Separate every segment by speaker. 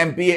Speaker 1: MPA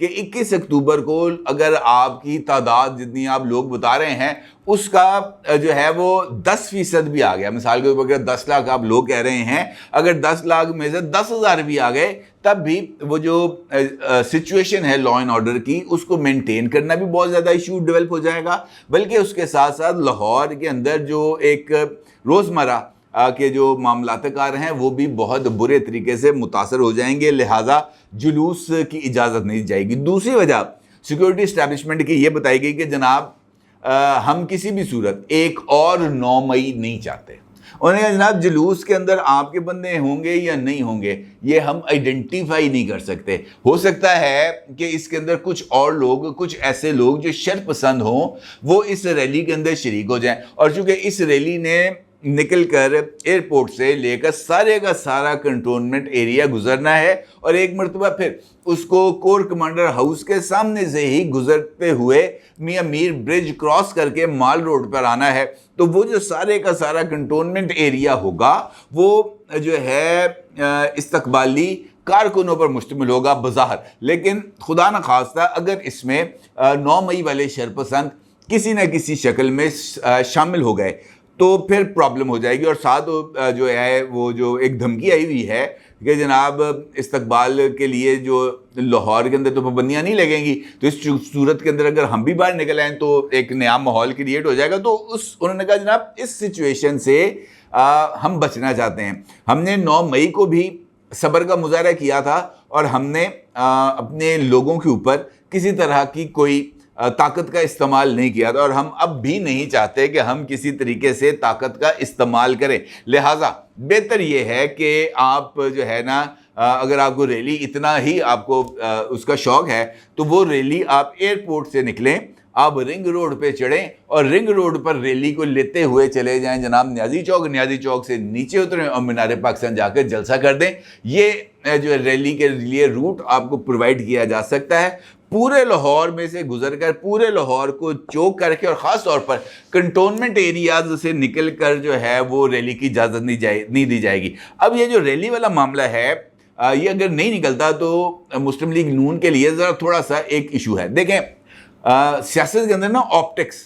Speaker 1: کہ 21 اکتوبر کو اگر آپ کی تعداد جتنی آپ لوگ بتا رہے ہیں اس کا جو ہے وہ 10% بھی آ گیا، مثال کے اوپر 10 لاکھ آپ لوگ کہہ رہے ہیں، اگر 10 لاکھ میں سے 10,000 بھی آ گئے تب بھی وہ جو سچویشن ہے لا اینڈ آرڈر کی اس کو مینٹین کرنا بھی بہت زیادہ ایشو ڈیولپ ہو جائے گا، بلکہ اس کے ساتھ ساتھ لاہور کے اندر جو ایک روزمرہ کے جو معاملات کار ہیں وہ بھی بہت برے طریقے سے متاثر ہو جائیں گے، لہٰذا جلوس کی اجازت نہیں دی جائے گی۔ دوسری وجہ سیکورٹی اسٹیبلشمنٹ کی یہ بتائی گئی کہ جناب ہم کسی بھی صورت ایک اور 9 مئی نہیں چاہتے۔ انہوں نے کہا جناب جلوس کے اندر آپ کے بندے ہوں گے یا نہیں ہوں گے یہ ہم آئیڈینٹیفائی نہیں کر سکتے، ہو سکتا ہے کہ اس کے اندر کچھ اور لوگ، کچھ ایسے لوگ جو شر پسند ہوں وہ اس ریلی کے اندر شریک ہو جائیں، اور چونکہ اس ریلی نے نکل کر ایئرپورٹ سے لے کر سارے کا سارا کنٹونمنٹ ایریا گزرنا ہے، اور ایک مرتبہ پھر اس کو کور کمانڈر ہاؤس کے سامنے سے ہی گزرتے ہوئے میاں میر برج کراس کر کے مال روڈ پر آنا ہے، تو وہ جو سارے کا سارا کنٹونمنٹ ایریا ہوگا وہ جو ہے استقبالی کارکنوں پر مشتمل ہوگا بظاہر، لیکن خدا نہ خواستہ اگر اس میں 9 مئی والے شرپسند کسی نہ کسی شکل میں شامل ہو گئے تو پھر پرابلم ہو جائے گی، اور ساتھ جو ہے وہ جو ایک دھمکی آئی ہوئی ہے کہ جناب استقبال کے لیے جو لاہور کے اندر تو پابندیاں نہیں لگیں گی، تو اس صورت کے اندر اگر ہم بھی باہر نکل آئیں تو ایک نیا ماحول کریٹ ہو جائے گا، تو انہوں نے کہا جناب اس سچویشن سے ہم بچنا چاہتے ہیں۔ ہم نے 9 مئی کو بھی صبر کا مظاہرہ کیا تھا اور ہم نے اپنے لوگوں کے اوپر کسی طرح کی کوئی طاقت کا استعمال نہیں کیا تھا، اور ہم اب بھی نہیں چاہتے کہ ہم کسی طریقے سے طاقت کا استعمال کریں، لہٰذا بہتر یہ ہے کہ آپ جو ہے نا اگر آپ کو ریلی اتنا ہی آپ کو اس کا شوق ہے تو وہ ریلی آپ ایئرپورٹ سے نکلیں، آپ رنگ روڈ پہ چڑھیں اور رنگ روڈ پر ریلی کو لیتے ہوئے چلے جائیں جناب نیازی چوک، نیازی چوک سے نیچے اتریں اور مینار پاکستان جا کے جلسہ کر دیں۔ یہ جو ریلی کے لیے روٹ آپ کو پرووائڈ کیا جا سکتا ہے، پورے لاہور میں سے گزر کر پورے لاہور کو چوک کر کے، اور خاص طور پر کنٹونمنٹ ایریاز سے نکل کر جو ہے وہ ریلی کی اجازت نہیں دی جائے گی۔ اب یہ جو ریلی والا معاملہ ہے یہ اگر نہیں نکلتا تو مسلم لیگ نون کے لیے ذرا تھوڑا سا ایک ایشو ہے۔ دیکھیں سیاست کے اندر نا آپٹکس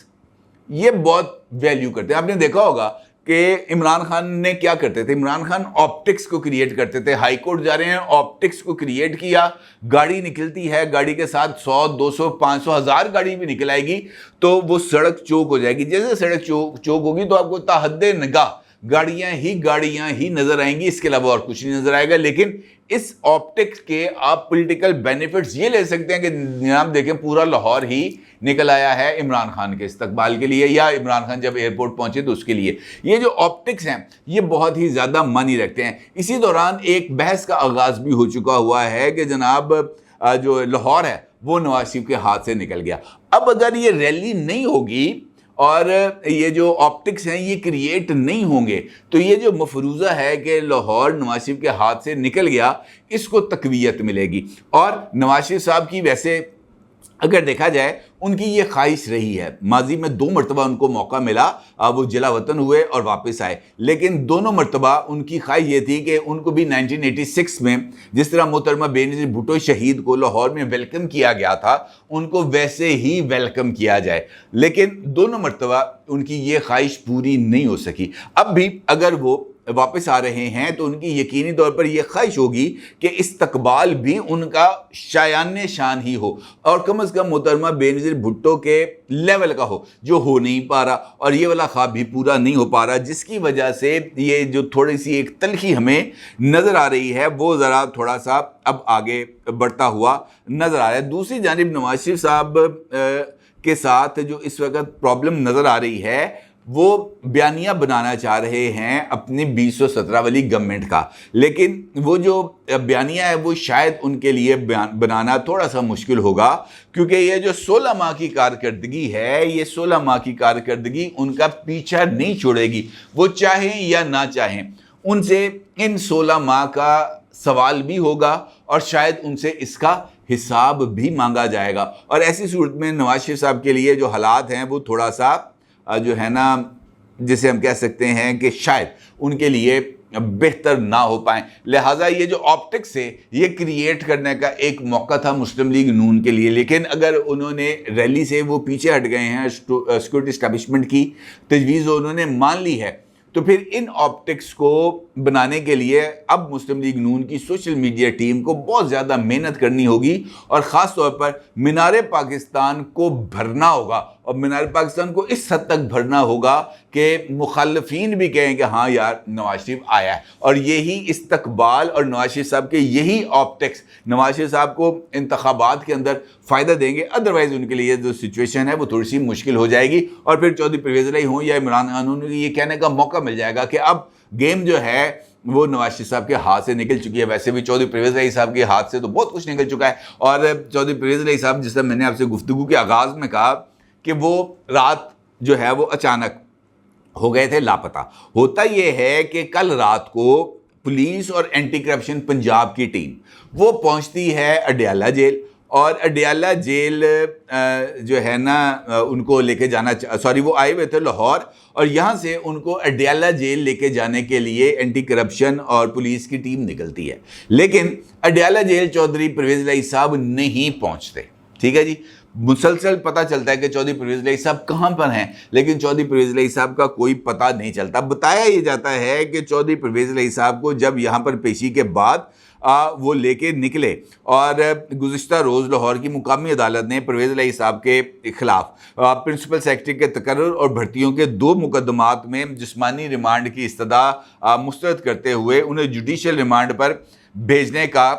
Speaker 1: یہ بہت ویلیو کرتے ہیں، آپ نے دیکھا ہوگا کہ عمران خان نے کیا کرتے تھے، عمران خان آپٹکس کو کریٹ کرتے تھے، ہائی کورٹ جا رہے ہیں آپٹکس کو کریٹ کیا، گاڑی نکلتی ہے، گاڑی کے ساتھ 100 200 500 1000 گاڑی بھی نکل آئے گی تو وہ سڑک چوک ہو جائے گی، جیسے سڑک چوک ہوگی تو آپ کو تحد نگاہ گاڑیاں ہی نظر آئیں گی، اس کے علاوہ اور کچھ نہیں نظر آئے گا، لیکن اس آپٹکس کے آپ پولیٹیکل بینیفٹس یہ لے سکتے ہیں کہ جناب دیکھیں پورا لاہور ہی نکل آیا ہے عمران خان کے استقبال کے لیے، یا عمران خان جب ایئرپورٹ پہنچے تو اس کے لیے۔ یہ جو آپٹکس ہیں یہ بہت ہی زیادہ معنی رکھتے ہیں۔ اسی دوران ایک بحث کا آغاز بھی ہو چکا ہوا ہے کہ جناب جو لاہور ہے وہ نواز شریف کے ہاتھ سے نکل گیا۔ اب اگر یہ ریلی نہیں ہوگی اور یہ جو آپٹکس ہیں یہ کریٹ نہیں ہوں گے تو یہ جو مفروضہ ہے کہ لاہور نواز شریف کے ہاتھ سے نکل گیا اس کو تقویت ملے گی، اور نواز شریف صاحب کی ویسے اگر دیکھا جائے ان کی یہ خواہش رہی ہے، ماضی میں 2 مرتبہ ان کو موقع ملا، وہ جلا وطن ہوئے اور واپس آئے، لیکن دونوں مرتبہ ان کی خواہش یہ تھی کہ ان کو بھی 1986 میں جس طرح محترمہ بے نظیر بھٹو شہید کو لاہور میں ویلکم کیا گیا تھا ان کو ویسے ہی ویلکم کیا جائے، لیکن دونوں مرتبہ ان کی یہ خواہش پوری نہیں ہو سکی۔ اب بھی اگر وہ واپس آ رہے ہیں تو ان کی یقینی طور پر یہ خواہش ہوگی کہ استقبال بھی ان کا شایان شان ہی ہو، اور کم از کم محترمہ بے نظیر بھٹو کے لیول کا ہو، جو ہو نہیں پا رہا، اور یہ والا خواب بھی پورا نہیں ہو پا رہا، جس کی وجہ سے یہ جو تھوڑی سی ایک تلخی ہمیں نظر آ رہی ہے وہ ذرا تھوڑا سا اب آگے بڑھتا ہوا نظر آ رہا ہے۔ دوسری جانب نواز شریف صاحب کے ساتھ جو اس وقت پرابلم نظر آ رہی ہے وہ بیانیہ بنانا چاہ رہے ہیں اپنی 2017 والی گورنمنٹ کا، لیکن وہ جو بیانیہ ہے وہ شاید ان کے لیے بنانا تھوڑا سا مشکل ہوگا، کیونکہ یہ جو 16 ماہ کی کارکردگی ہے یہ 16 ماہ کی کارکردگی ان کا پیچھا نہیں چھوڑے گی، وہ چاہیں یا نہ چاہیں ان سے ان 16 ماہ کا سوال بھی ہوگا اور شاید ان سے اس کا حساب بھی مانگا جائے گا، اور ایسی صورت میں نواز شریف صاحب کے لیے جو حالات ہیں وہ تھوڑا سا جو ہے نا جسے ہم کہہ سکتے ہیں کہ شاید ان کے لیے بہتر نہ ہو پائیں. لہٰذا یہ جو آپٹکس ہے یہ کریٹ کرنے کا ایک موقع تھا مسلم لیگ نون کے لیے, لیکن اگر انہوں نے ریلی سے وہ پیچھے ہٹ گئے ہیں, سیکورٹی اسٹیبلشمنٹ کی تجویز انہوں نے مان لی ہے, تو پھر ان آپٹکس کو بنانے کے لیے اب مسلم لیگ نون کی سوشل میڈیا ٹیم کو بہت زیادہ محنت کرنی ہوگی, اور خاص طور پر مینار پاکستان کو بھرنا ہوگا, اور مینار پاکستان کو اس حد تک بھرنا ہوگا کہ مخالفین بھی کہیں کہ ہاں یار نواز شریف آیا ہے, اور یہی استقبال اور نواز شریف صاحب کے یہی آپٹکس نواز شریف صاحب کو انتخابات کے اندر فائدہ دیں گے. ادروائز ان کے لیے جو سچویشن ہے وہ تھوڑی سی مشکل ہو جائے گی, اور پھر چودھری پرویز الہی ہوں یا عمران خان ہوں, یہ کہنے کا موقع مل جائے گا کہ اب گیم جو ہے وہ نواز شریف صاحب کے ہاتھ سے نکل چکی ہے. ویسے بھی چودھری پرویز الہی صاحب کے ہاتھ سے تو بہت کچھ نکل چکا ہے, اور چودھری پرویز الہی صاحب جس طرح میں نے آپ سے گفتگو کے آغاز میں کہا کہ وہ رات جو ہے وہ اچانک ہو گئے تھے لاپتہ. ہوتا یہ ہے کہ کل رات کو پولیس اور اینٹی کرپشن پنجاب کی ٹیم وہ پہنچتی ہے اڈیالہ جیل, اور اڈیالہ جیل جو ہے نا ان کو لے کے جانا وہ آئے ہوئے تھے لاہور, اور یہاں سے ان کو اڈیالہ جیل لے کے جانے کے لیے اینٹی کرپشن اور پولیس کی ٹیم نکلتی ہے, لیکن اڈیالہ جیل چودھری پرویز الہی صاحب نہیں پہنچتے. ٹھیک ہے جی, مسلسل پتہ چلتا ہے کہ چودھری پرویز الہی صاحب کہاں پر ہیں, لیکن چودھری پرویز الہی صاحب کا کوئی پتہ نہیں چلتا. بتایا یہ جاتا ہے کہ چودھری پرویز الہی صاحب کو جب یہاں پر پیشی کے بعد وہ لے کے نکلے, اور گزشتہ روز لاہور کی مقامی عدالت نے پرویز الہی صاحب کے خلاف پرنسپل سیکرٹری کے تقرر اور بھرتیوں کے 2 مقدمات میں جسمانی ریمانڈ کی استدعا مسترد کرتے ہوئے انہیں جوڈیشل ریمانڈ پر بھیجنے کا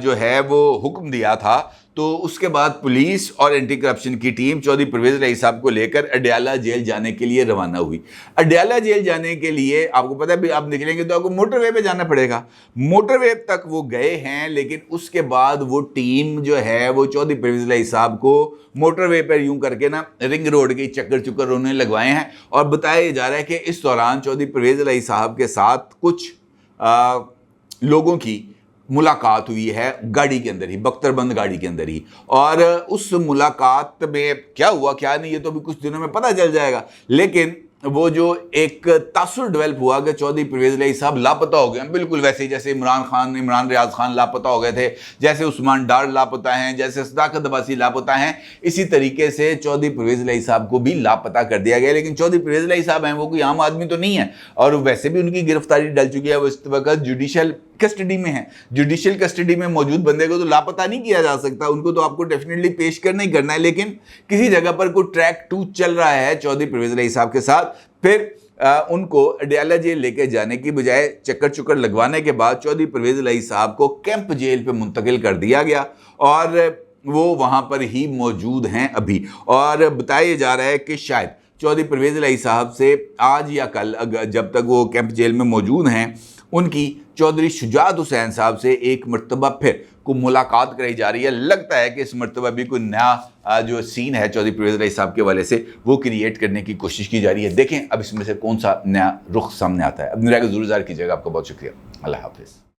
Speaker 1: جو ہے وہ حکم دیا تھا. تو اس کے بعد پولیس اور اینٹی کرپشن کی ٹیم چودھری پرویز الہی صاحب کو لے کر اڈیالہ جیل جانے کے لیے روانہ ہوئی. اڈیالہ جیل جانے کے لیے آپ کو پتہ ہے آپ نکلیں گے تو آپ کو موٹر وے پہ جانا پڑے گا. موٹر وے تک وہ گئے ہیں, لیکن اس کے بعد وہ ٹیم جو ہے وہ چودھری پرویز الہی صاحب کو موٹر وے پر یوں کر کے نا رنگ روڈ کی چکر انہوں نے لگوائے ہیں, اور بتایا جا رہا ہے کہ اس دوران چودھری پرویز الہی صاحب کے ساتھ کچھ لوگوں کی ملاقات ہوئی ہے گاڑی کے اندر ہی, بختر بند گاڑی کے اندر ہی, اور اس ملاقات میں کیا ہوا کیا نہیں یہ تو ابھی کچھ دنوں میں پتہ چل جائے گا. لیکن وہ جو ایک تاثر ڈیولپ ہوا کہ چودھری پرویز الہی صاحب لاپتہ ہو گئے ہیں, بالکل ویسے ہی جیسے عمران ریاض خان لاپتہ ہو گئے تھے, جیسے عثمان ڈار لاپتہ ہیں, جیسے صداقت عباسی لاپتہ ہیں, اسی طریقے سے چودھری پرویز الہی صاحب کو بھی لاپتہ کر دیا گیا. لیکن چودھری پرویز الہی صاحب ہیں وہ کوئی عام آدمی تو نہیں ہے, اور ویسے بھی ان کی گرفتاری ڈل چکی ہے, وہ اس وقت جوڈیشل کسٹڈی میں ہیں. جوڈیشل کسٹڈی میں موجود بندے کو تو لاپتہ نہیں کیا جا سکتا, ان کو تو آپ کو ڈیفینیٹلی پیش کرنا ہی کرنا ہے, لیکن کسی جگہ پر کوئی ٹریک 2 چل رہا ہے چودھری پرویز الہی صاحب کے ساتھ. پھر ان کو اڈیالہ جیل لے کے جانے کی بجائے چکر لگوانے کے بعد چودھری پرویز الہی صاحب کو کیمپ جیل پہ منتقل کر دیا گیا, اور وہ وہاں پر ہی موجود ہیں ابھی. اور بتایا جا رہا ہے کہ شاید چودھری پرویز الہی صاحب سے آج یا کل جب تک وہ کیمپ جیل میں موجود ہیں ان کی چودھری شجاعت حسین صاحب سے ایک مرتبہ پھر کو ملاقات کرائی جا رہی ہے. لگتا ہے کہ اس مرتبہ بھی کوئی نیا جو سین ہے چودھری پرویز الہی صاحب کے والے سے وہ کریٹ کرنے کی کوشش کی جا رہی ہے. دیکھیں اب اس میں سے کون سا نیا رخ سامنے آتا ہے. اپنی رائے کو ضرور ظاہر کیجیے گا. آپ کا بہت شکریہ. اللہ حافظ.